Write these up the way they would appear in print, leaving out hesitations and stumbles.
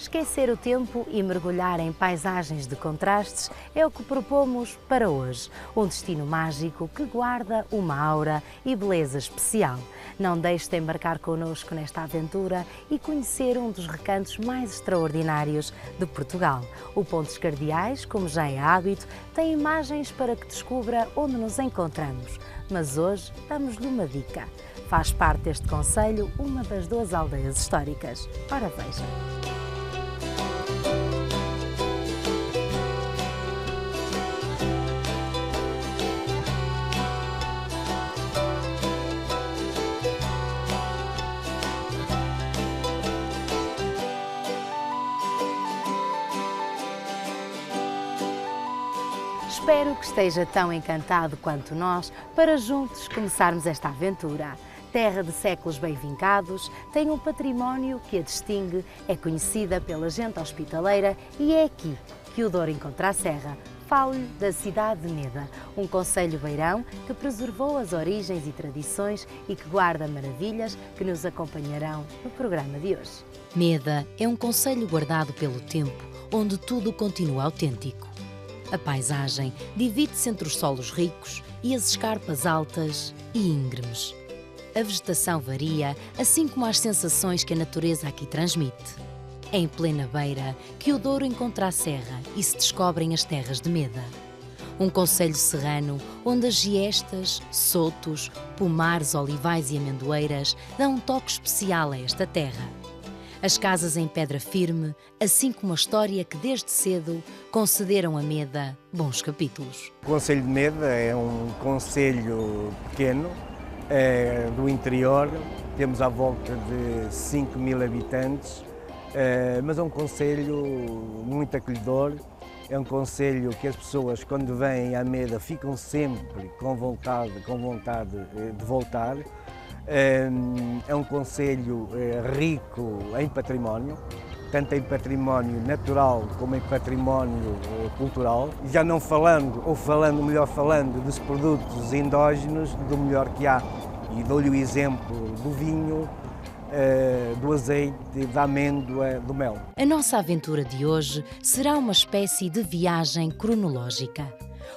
Esquecer o tempo e mergulhar em paisagens de contrastes é o que propomos para hoje. Um destino mágico que guarda uma aura e beleza especial. Não deixe de embarcar connosco nesta aventura e conhecer um dos recantos mais extraordinários de Portugal. O Pontes Cardeais, como já é hábito, tem imagens para que descubra onde nos encontramos. Mas hoje damos-lhe uma dica. Faz parte deste concelho uma das 2 aldeias históricas. Ora veja. Espero que esteja tão encantado quanto nós para juntos começarmos esta aventura. Terra de séculos bem vincados, tem um património que a distingue, é conhecida pela gente hospitaleira e é aqui que o Douro encontra a serra. Falo-lhe da cidade de Meda, um concelho beirão que preservou as origens e tradições e que guarda maravilhas que nos acompanharão no programa de hoje. Meda é um concelho guardado pelo tempo, onde tudo continua autêntico. A paisagem divide-se entre os solos ricos e as escarpas altas e íngremes. A vegetação varia, assim como as sensações que a natureza aqui transmite. É em plena beira que o Douro encontra a serra e se descobrem as terras de Meda. Um concelho serrano onde as giestas, sotos, pomares, olivais e amendoeiras dão um toque especial a esta terra. As casas em pedra firme, assim como a história que desde cedo concederam a Meda bons capítulos. O concelho de Meda é um concelho pequeno, do interior, temos à volta de 5.000 habitantes, mas é um concelho muito acolhedor, é um concelho que as pessoas quando vêm à Meda ficam sempre com vontade de voltar. É um concelho rico em património, tanto em património natural como em património cultural. Já não falando, ou falando dos produtos endógenos, do melhor que há. E dou-lhe o exemplo do vinho, do azeite, da amêndoa, do mel. A nossa aventura de hoje será uma espécie de viagem cronológica.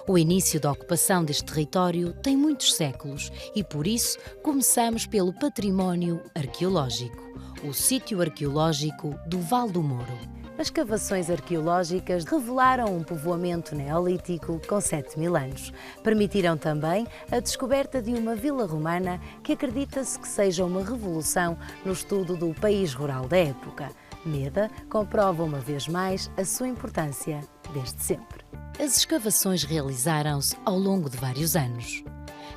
O início da ocupação deste território tem muitos séculos e, por isso, começamos pelo património arqueológico, o sítio arqueológico do Val do Moro. As escavações arqueológicas revelaram um povoamento neolítico com 7.000 anos. Permitiram também a descoberta de uma vila romana que acredita-se que seja uma revolução no estudo do país rural da época. Meda comprova uma vez mais a sua importância desde sempre. As escavações realizaram-se ao longo de vários anos.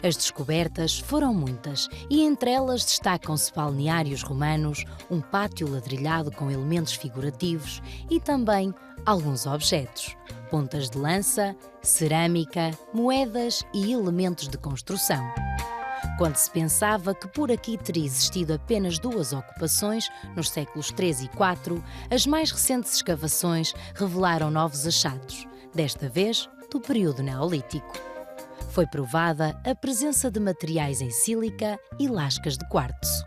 As descobertas foram muitas e entre elas destacam-se balneários romanos, um pátio ladrilhado com elementos figurativos e também alguns objetos, pontas de lança, cerâmica, moedas e elementos de construção. Quando se pensava que por aqui teria existido apenas 2 ocupações, nos séculos III e IV, as mais recentes escavações revelaram novos achados, desta vez do período neolítico. Foi provada a presença de materiais em sílica e lascas de quartzo.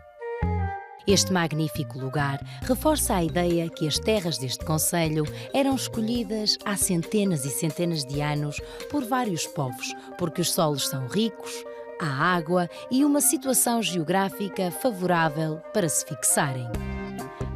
Este magnífico lugar reforça a ideia que as terras deste concelho eram escolhidas há centenas e centenas de anos por vários povos, porque os solos são ricos, há água e uma situação geográfica favorável para se fixarem.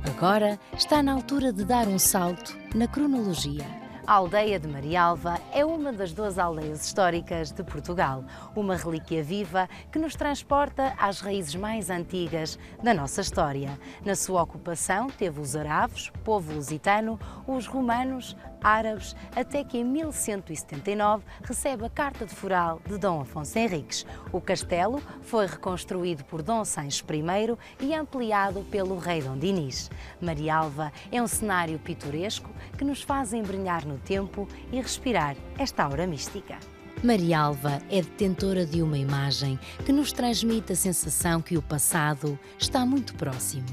Agora está na altura de dar um salto na cronologia. A aldeia de Marialva é uma das 2 aldeias históricas de Portugal, uma relíquia viva que nos transporta às raízes mais antigas da nossa história. Na sua ocupação teve os aravos, povo lusitano, os romanos, árabes, até que em 1179 recebe a Carta de Foral de Dom Afonso Henriques. O castelo foi reconstruído por Dom Sancho I e ampliado pelo rei Dom Dinis. Marialva é um cenário pitoresco que nos faz embrenhar no tempo e respirar esta aura mística. Marialva é detentora de uma imagem que nos transmite a sensação que o passado está muito próximo.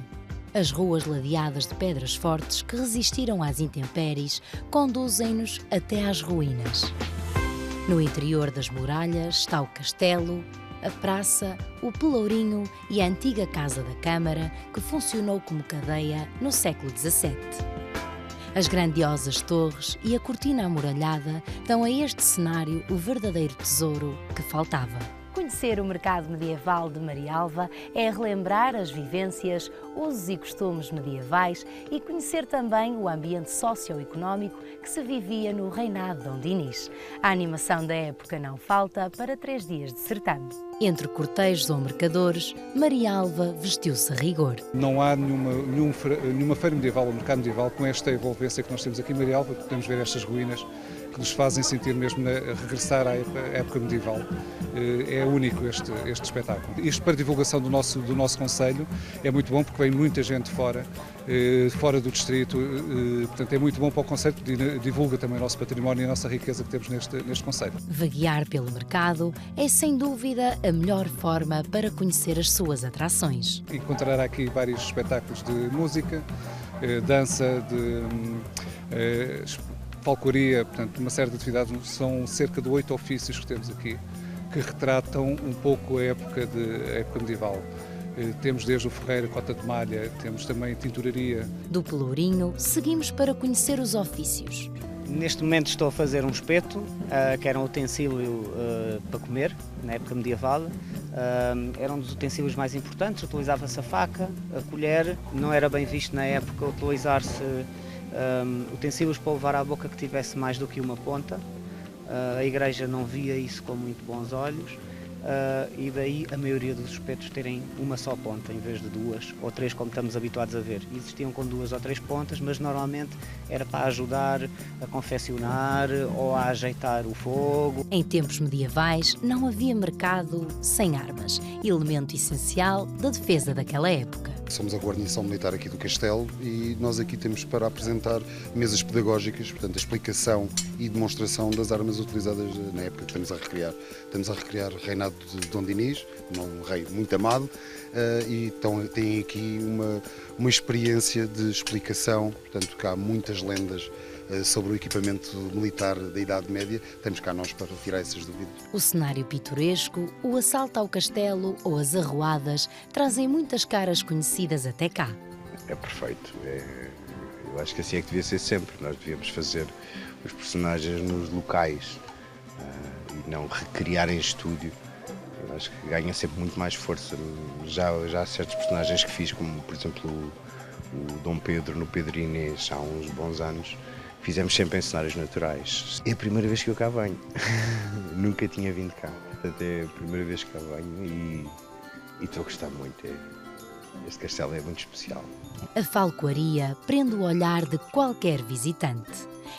As ruas ladeadas de pedras fortes que resistiram às intempéries conduzem-nos até às ruínas. No interior das muralhas está o castelo, a praça, o pelourinho e a antiga Casa da Câmara que funcionou como cadeia no século XVII. As grandiosas torres e a cortina amuralhada dão a este cenário o verdadeiro tesouro que faltava. Conhecer o mercado medieval de Marialva é relembrar as vivências, usos e costumes medievais e conhecer também o ambiente socioeconómico que se vivia no reinado de Dom Dinis. A animação da época não falta para 3 dias de certame. Entre cortejos ou mercadores, Marialva vestiu-se a rigor. Não há nenhuma feira medieval ou mercado medieval com esta envolvência que nós temos aqui em Marialva. Podemos ver estas ruínas que nos fazem sentir mesmo a regressar à época medieval. É único este espetáculo. Isto para a divulgação do nosso concelho é muito bom porque vem muita gente fora do distrito, portanto é muito bom para o concelho porque divulga também o nosso património e a nossa riqueza que temos neste concelho. Vaguear pelo mercado é sem dúvida a melhor forma para conhecer as suas atrações. Encontrará aqui vários espetáculos de música, dança, falcoaria, portanto uma série de atividades, são cerca de 8 ofícios que temos aqui, que retratam um pouco a época medieval. Temos desde o ferreiro, cota de malha, temos também tinturaria. Do Pelourinho, seguimos para conhecer os ofícios. Neste momento estou a fazer um espeto, que era um utensílio para comer, na época medieval. Era um dos utensílios mais importantes, utilizava-se a faca, a colher, não era bem visto na época utilizar-se utensílios para levar à boca que tivesse mais do que uma ponta. A igreja não via isso com muito bons olhos e daí a maioria dos espetos terem uma só ponta em vez de 2 ou 3 como estamos habituados a ver. Existiam com 2 ou 3 pontas, mas normalmente era para ajudar a confeccionar ou a ajeitar o fogo. Em tempos medievais não havia mercado sem armas, elemento essencial da defesa daquela época. Somos a guarnição militar aqui do Castelo e nós aqui temos para apresentar mesas pedagógicas, portanto a explicação e demonstração das armas utilizadas na época que estamos a recriar. Estamos a recriar o reinado de Dom Dinis, um rei muito amado, e então tem aqui uma experiência de explicação, portanto que há muitas lendas sobre o equipamento militar da Idade Média, estamos cá nós para tirar essas dúvidas. O cenário pitoresco, o assalto ao castelo ou as arruadas trazem muitas caras conhecidas até cá. É perfeito, eu acho que assim é que devia ser sempre, nós devíamos fazer os personagens nos locais e não recriar em estúdio. Eu acho que ganha sempre muito mais força. Já há certos personagens que fiz, como por exemplo o Dom Pedro no Pedro Inês há uns bons anos, fizemos sempre em cenários naturais. É a primeira vez que eu cá venho, nunca tinha vindo cá, portanto é a primeira vez que cá venho e estou a gostar muito. Este castelo é muito especial. A falcoaria prende o olhar de qualquer visitante.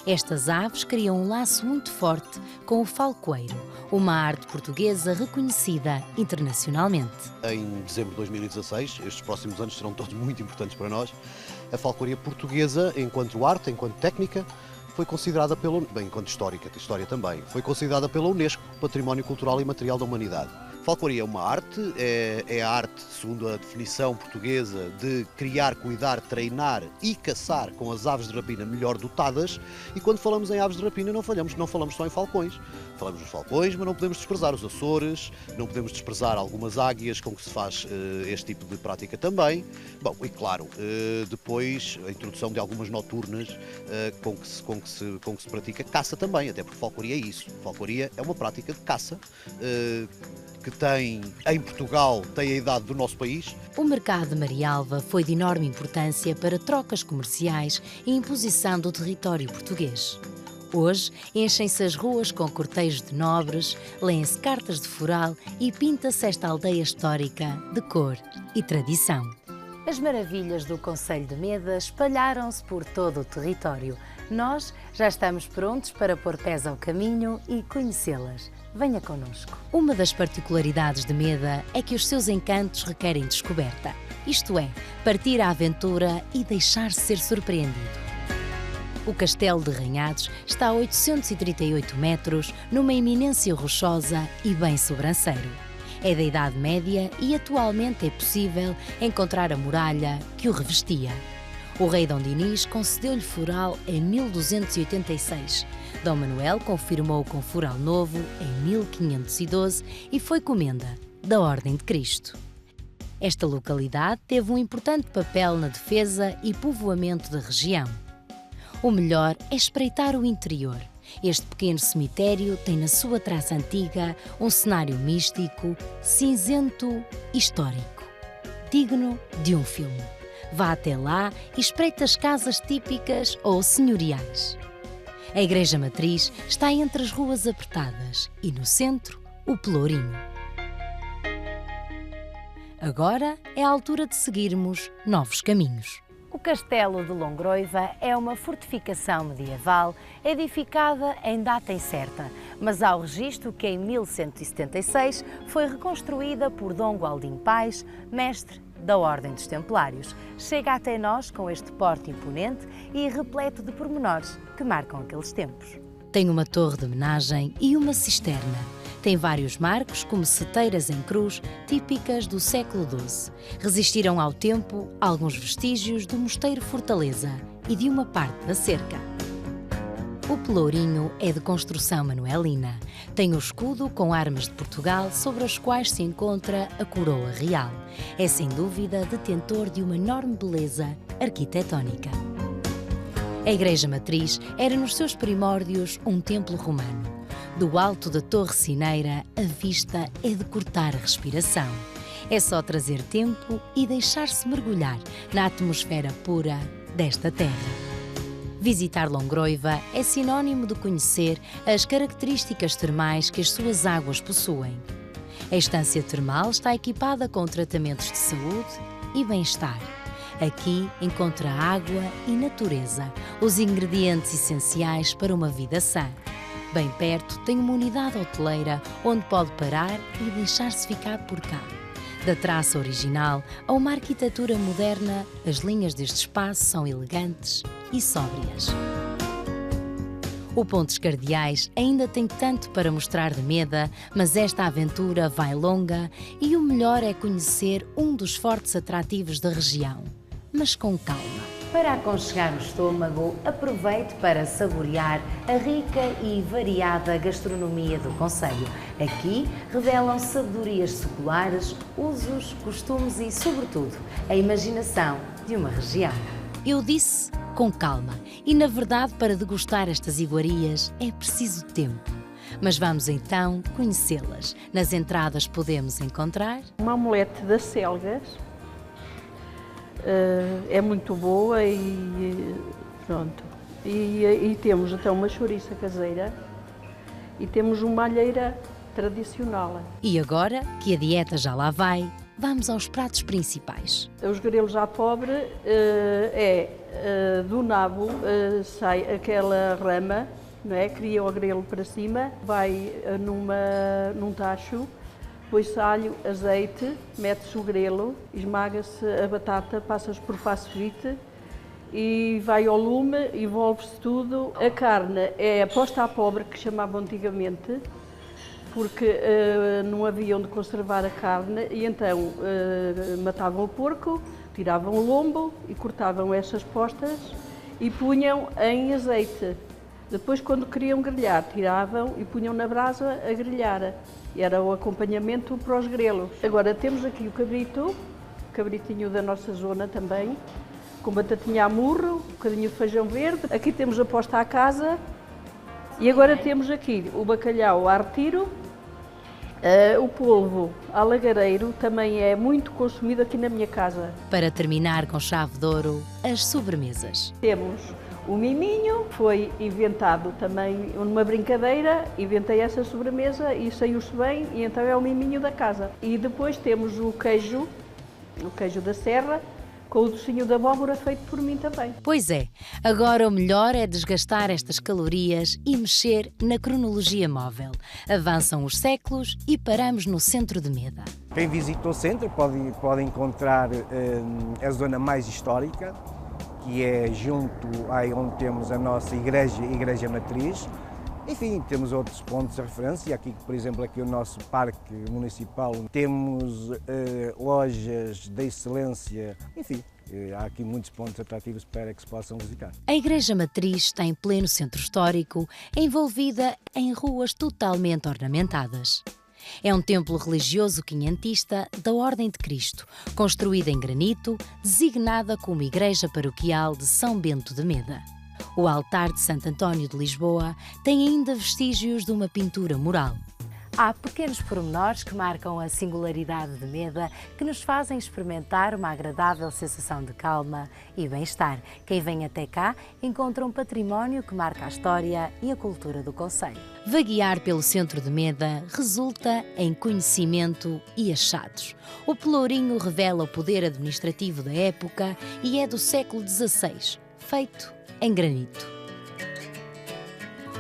Estas aves criam um laço muito forte com o falcoeiro, uma arte portuguesa reconhecida internacionalmente. Em dezembro de 2016, estes próximos anos serão todos muito importantes para nós. A falcoaria portuguesa, enquanto arte, enquanto técnica, foi considerada enquanto história também, foi considerada pela Unesco Património Cultural e Material da Humanidade. Falcoaria é uma arte, é a arte, segundo a definição portuguesa, de criar, cuidar, treinar e caçar com as aves de rapina melhor dotadas. E quando falamos em aves de rapina não falamos só em falcões. Falamos dos falcões, mas não podemos desprezar os Açores, não podemos desprezar algumas águias com que se faz este tipo de prática também. Bom, e claro, depois a introdução de algumas noturnas com que se pratica caça também, até porque falcoaria é isso. Falcoaria é uma prática de caça que em Portugal tem a idade do nosso país. O mercado de Marialva foi de enorme importância para trocas comerciais e imposição do território português. Hoje, enchem-se as ruas com cortejos de nobres, leem-se cartas de foral e pinta-se esta aldeia histórica de cor e tradição. As maravilhas do concelho de Meda espalharam-se por todo o território. Nós já estamos prontos para pôr pés ao caminho e conhecê-las. Venha connosco. Uma das particularidades de Meda é que os seus encantos requerem descoberta. Isto é, partir à aventura e deixar-se ser surpreendido. O Castelo de Ranhados está a 838 metros, numa eminência rochosa e bem sobranceiro. É da Idade Média e atualmente é possível encontrar a muralha que o revestia. O rei Dom Dinis concedeu-lhe foral em 1286. Dom Manuel confirmou com foral novo em 1512 e foi comenda da Ordem de Cristo. Esta localidade teve um importante papel na defesa e povoamento da região. O melhor é espreitar o interior. Este pequeno cemitério tem na sua traça antiga um cenário místico, cinzento e histórico, digno de um filme. Vá até lá e espreite as casas típicas ou senhoriais. A Igreja Matriz está entre as ruas apertadas e no centro, o Pelourinho. Agora é a altura de seguirmos novos caminhos. O Castelo de Longroiva é uma fortificação medieval edificada em data incerta, mas há o registro que em 1176 foi reconstruída por Dom Gualdim Pais, mestre da Ordem dos Templários. Chega até nós com este porte imponente e repleto de pormenores que marcam aqueles tempos. Tem uma torre de homenagem e uma cisterna. Tem vários marcos, como seteiras em cruz, típicas do século XII. Resistiram ao tempo alguns vestígios do mosteiro Fortaleza e de uma parte da cerca. O Pelourinho é de construção manuelina. Tem o escudo com armas de Portugal sobre as quais se encontra a coroa real. É sem dúvida detentor de uma enorme beleza arquitetónica. A Igreja Matriz era nos seus primórdios um templo romano. Do alto da Torre Cineira, a vista é de cortar a respiração. É só trazer tempo e deixar-se mergulhar na atmosfera pura desta terra. Visitar Longroiva é sinónimo de conhecer as características termais que as suas águas possuem. A estância termal está equipada com tratamentos de saúde e bem-estar. Aqui encontra água e natureza, os ingredientes essenciais para uma vida sã. Bem perto tem uma unidade hoteleira onde pode parar e deixar-se ficar por cá. Da traça original a uma arquitetura moderna, as linhas deste espaço são elegantes e sóbrias. O Pontes Cardeais ainda tem tanto para mostrar de Meda, mas esta aventura vai longa e o melhor é conhecer um dos fortes atrativos da região, mas com calma. Para aconchegar o estômago, aproveite para saborear a rica e variada gastronomia do concelho. Aqui revelam sabedorias seculares, usos, costumes e, sobretudo, a imaginação de uma região. Eu disse com calma e, na verdade, para degustar estas iguarias é preciso tempo. Mas vamos então conhecê-las. Nas entradas podemos encontrar uma omelete das Selgas. É muito boa e pronto. E temos então uma chouriça caseira e temos uma alheira tradicional. E agora, que a dieta já lá vai, vamos aos pratos principais. Os grelos à pobre do nabo sai aquela rama, não é? Cria o grelo para cima, vai num tacho. Põe-se alho, azeite, mete-se o grelo, esmaga-se a batata, passa-se por faço-vite e vai ao lume, envolve-se tudo. A carne é posta à pobre, que chamavam antigamente, porque não havia onde conservar a carne e então matavam o porco, tiravam o lombo e cortavam essas postas e punham em azeite. Depois, quando queriam grelhar, tiravam e punham na brasa a grelhar. Era o acompanhamento para os grelos. Agora temos aqui o cabritinho da nossa zona também, com batatinha a murro, um bocadinho de feijão verde. Aqui temos a posta à casa e agora temos aqui o bacalhau a retiro, o polvo alagareiro, também é muito consumido aqui na minha casa. Para terminar com chave de ouro, as sobremesas. Temos o miminho, foi inventado também numa brincadeira, inventei essa sobremesa e saiu-se bem e então é o miminho da casa. E depois temos o queijo da serra, com o docinho da abóbora feito por mim também. Pois é, agora o melhor é desgastar estas calorias e mexer na cronologia móvel. Avançam os séculos e paramos no centro de Meda. Quem visita o centro pode encontrar a zona mais histórica, que é junto a onde temos a nossa Igreja Matriz. Enfim, temos outros pontos de referência, aqui, por exemplo, aqui o nosso parque municipal, temos lojas de excelência, enfim, há aqui muitos pontos atrativos para que se possam visitar. A Igreja Matriz está em pleno centro histórico, envolvida em ruas totalmente ornamentadas. É um templo religioso quinhentista da Ordem de Cristo, construída em granito, designada como Igreja Paroquial de São Bento de Meda. O altar de Santo António de Lisboa tem ainda vestígios de uma pintura mural. Há pequenos pormenores que marcam a singularidade de Meda, que nos fazem experimentar uma agradável sensação de calma e bem-estar. Quem vem até cá encontra um património que marca a história e a cultura do concelho. Vaguear pelo centro de Meda resulta em conhecimento e achados. O pelourinho revela o poder administrativo da época e é do século XVI, feito em granito.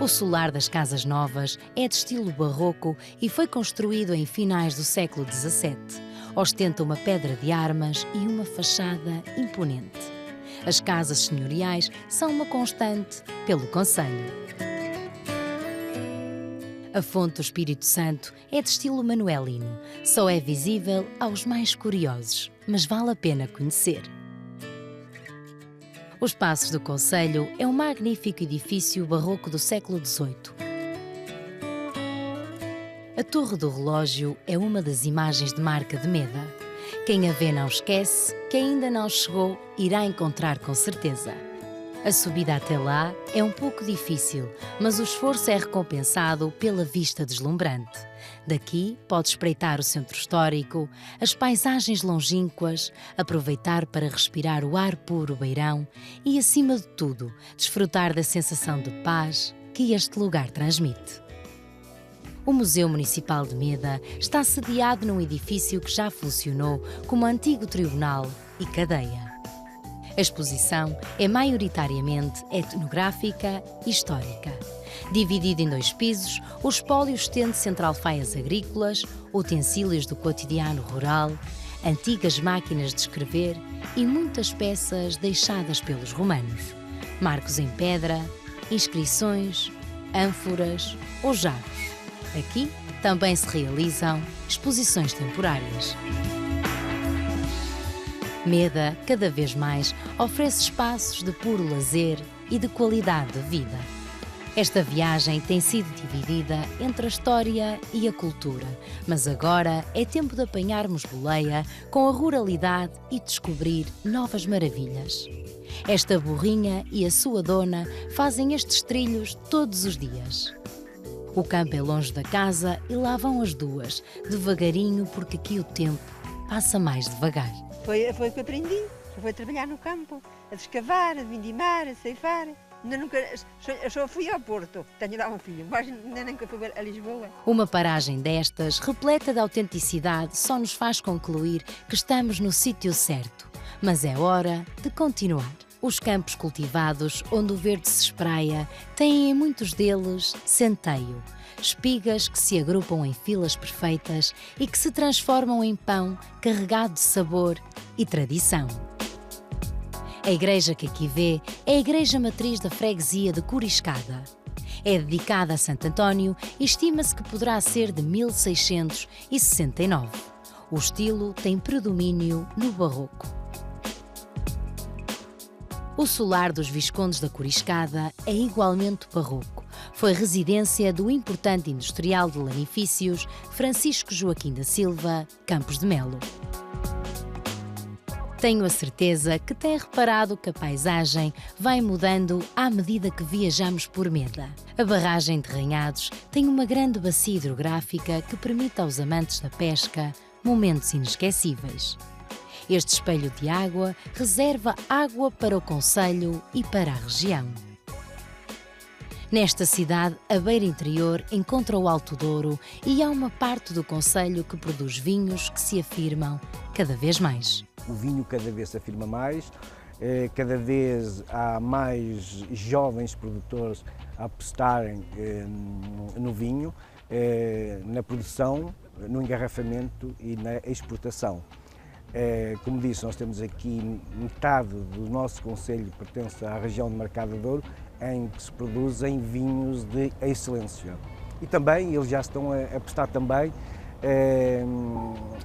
O solar das Casas Novas é de estilo barroco e foi construído em finais do século XVII. Ostenta uma pedra de armas e uma fachada imponente. As casas senhoriais são uma constante pelo concelho. A fonte do Espírito Santo é de estilo manuelino. Só é visível aos mais curiosos, mas vale a pena conhecer. Os Passos do Concelho é um magnífico edifício barroco do século XVIII. A Torre do Relógio é uma das imagens de marca de Meda. Quem a vê não esquece, quem ainda não chegou irá encontrar com certeza. A subida até lá é um pouco difícil, mas o esforço é recompensado pela vista deslumbrante. Daqui pode espreitar o centro histórico, as paisagens longínquas, aproveitar para respirar o ar puro beirão e, acima de tudo, desfrutar da sensação de paz que este lugar transmite. O Museu Municipal de Meda está sediado num edifício que já funcionou como antigo tribunal e cadeia. A exposição é maioritariamente etnográfica e histórica. Dividido em 2 pisos, o espólio estende-se entre alfaias agrícolas, utensílios do cotidiano rural, antigas máquinas de escrever e muitas peças deixadas pelos romanos. Marcos em pedra, inscrições, ânforas ou jarros. Aqui também se realizam exposições temporárias. Meda, cada vez mais, oferece espaços de puro lazer e de qualidade de vida. Esta viagem tem sido dividida entre a história e a cultura, mas agora é tempo de apanharmos boleia com a ruralidade e descobrir novas maravilhas. Esta burrinha e a sua dona fazem estes trilhos todos os dias. O campo é longe da casa e lá vão as duas, devagarinho, porque aqui o tempo passa mais devagar. Foi o que aprendi, foi trabalhar no campo, a escavar, a vindimar, a ceifar. Eu só fui ao Porto, tenho lá um filho, mas ainda nunca fui a Lisboa. Uma paragem destas, repleta de autenticidade, só nos faz concluir que estamos no sítio certo. Mas é hora de continuar. Os campos cultivados, onde o verde se espraia, têm em muitos deles centeio. Espigas que se agrupam em filas perfeitas e que se transformam em pão carregado de sabor e tradição. A igreja que aqui vê é a igreja matriz da freguesia de Coriscada. É dedicada a Santo António e estima-se que poderá ser de 1669. O estilo tem predomínio no barroco. O solar dos Viscondes da Coriscada é igualmente barroco. Foi residência do importante industrial de lanifícios Francisco Joaquim da Silva, Campos de Melo. Tenho a certeza que tem reparado que a paisagem vai mudando à medida que viajamos por Meda. A barragem de Ranhados tem uma grande bacia hidrográfica que permite aos amantes da pesca momentos inesquecíveis. Este espelho de água reserva água para o concelho e para a região. Nesta cidade, a beira interior encontra o Alto Douro e há uma parte do concelho que produz vinhos que se afirmam cada vez mais. O vinho cada vez se afirma mais, cada vez há mais jovens produtores a apostarem no vinho, na produção, no engarrafamento e na exportação. Como disse, nós temos aqui metade do nosso concelho que pertence à região de Marcada de Douro, em que se produzem vinhos de excelência. E também eles já estão a apostar também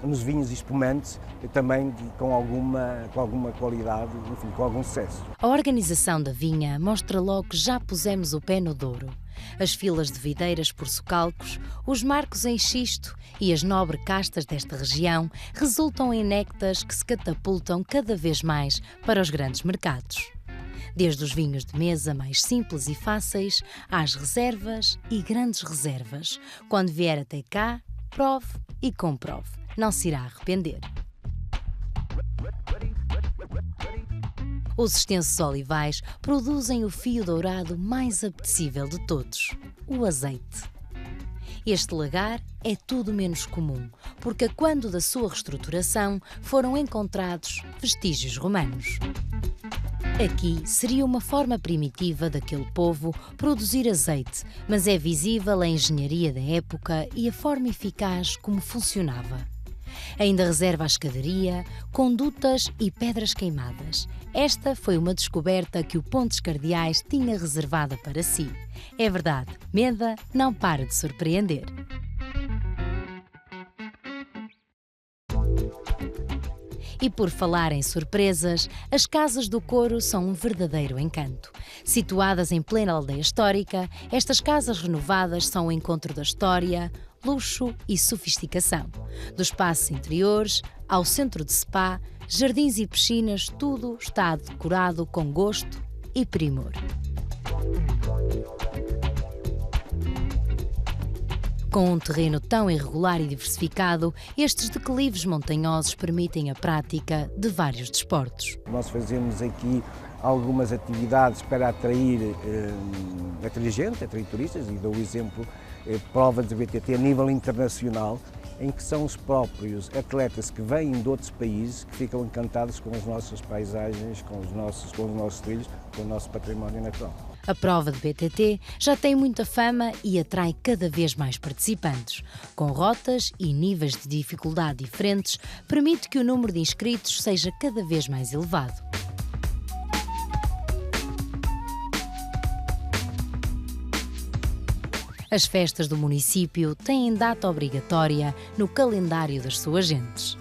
nos vinhos espumantes, também com alguma qualidade, enfim, com algum sucesso. A organização da vinha mostra logo que já pusemos o pé no Douro. As filas de videiras por socalcos, os marcos em xisto e as nobres castas desta região resultam em néctares que se catapultam cada vez mais para os grandes mercados. desde os vinhos de mesa mais simples e fáceis, às reservas e grandes reservas. Quando vier até cá, prove e comprove. Não se irá arrepender. Os extensos olivais produzem o fio dourado mais apetecível de todos, o azeite. Este lagar é tudo menos comum, porque a quando da sua reestruturação foram encontrados vestígios romanos. Aqui seria uma forma primitiva daquele povo produzir azeite, mas é visível a engenharia da época e a forma eficaz como funcionava. Ainda reserva a escadaria, condutas e pedras queimadas. Esta foi uma descoberta que o Pontes Cardeais tinha reservada para si. É verdade, Meda não para de surpreender. E por falar em surpresas, as Casas do Coro são um verdadeiro encanto. Situadas em plena aldeia histórica, estas casas renovadas são o encontro da história, luxo e sofisticação. Dos espaços interiores ao centro de spa, jardins e piscinas, tudo está decorado com gosto e primor. Com um terreno tão irregular e diversificado, estes declives montanhosos permitem a prática de vários desportos. Nós fazemos aqui algumas atividades para atrair gente, atrair turistas, e dou o exemplo, prova de BTT a nível internacional, em que são os próprios atletas que vêm de outros países que ficam encantados com as nossas paisagens, com os nossos trilhos, com o nosso património natural. A prova de BTT já tem muita fama e atrai cada vez mais participantes. Com rotas e níveis de dificuldade diferentes, permite que o número de inscritos seja cada vez mais elevado. As festas do município têm data obrigatória no calendário das suas gentes.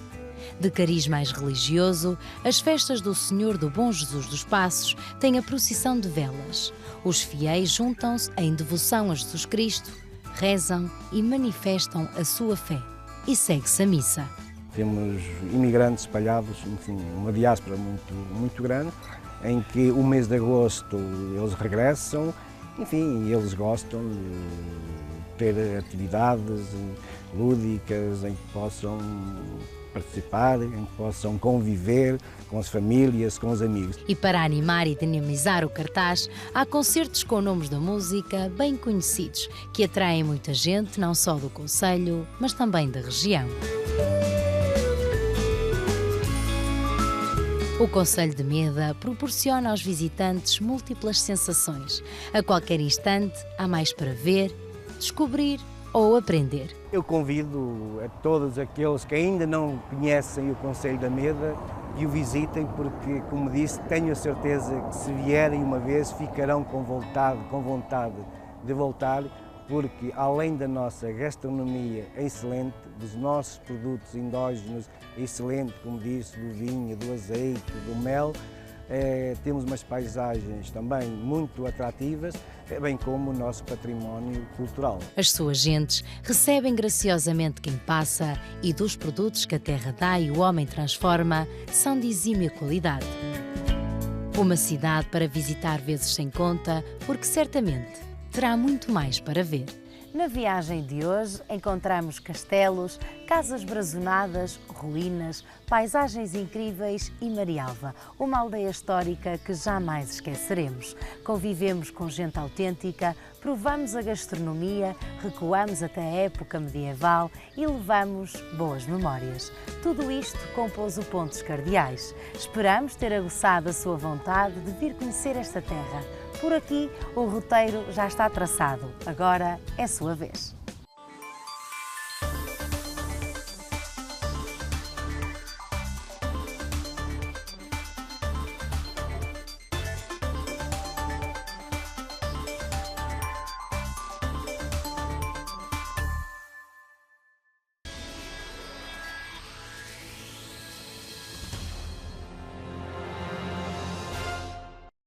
De cariz mais religioso, as festas do Senhor do Bom Jesus dos Passos têm a procissão de velas. Os fiéis juntam-se em devoção a Jesus Cristo, rezam e manifestam a sua fé. E segue-se a missa. Temos imigrantes espalhados, enfim, uma diáspora muito grande, em que o mês de agosto eles regressam, enfim, eles gostam de ter atividades lúdicas em que possam participar, em que possam conviver com as famílias, com os amigos. E para animar e dinamizar o cartaz, há concertos com nomes da música bem conhecidos, que atraem muita gente, não só do concelho, mas também da região. O Concelho de Meda proporciona aos visitantes múltiplas sensações. A qualquer instante há mais para ver, descobrir ou aprender. Eu convido a todos aqueles que ainda não conhecem o Concelho da Meda e o visitem, porque, como disse, tenho a certeza que se vierem uma vez ficarão com vontade de voltar, porque além da nossa gastronomia excelente, dos nossos produtos endógenos excelente, como disse, do vinho, do azeite, do mel, temos umas paisagens também muito atrativas, bem como o nosso património cultural. As suas gentes recebem graciosamente quem passa e dos produtos que a terra dá e o homem transforma são de exímia qualidade. Uma cidade para visitar vezes sem conta, porque certamente terá muito mais para ver. Na viagem de hoje encontramos castelos, casas brazonadas, ruínas, paisagens incríveis e Marialva, uma aldeia histórica que jamais esqueceremos. Convivemos com gente autêntica, provamos a gastronomia, recuamos até a época medieval e levamos boas memórias. Tudo isto compôs o Pontes Cardeais. Esperamos ter aguçado a sua vontade de vir conhecer esta terra. Por aqui, o roteiro já está traçado. Agora é sua vez.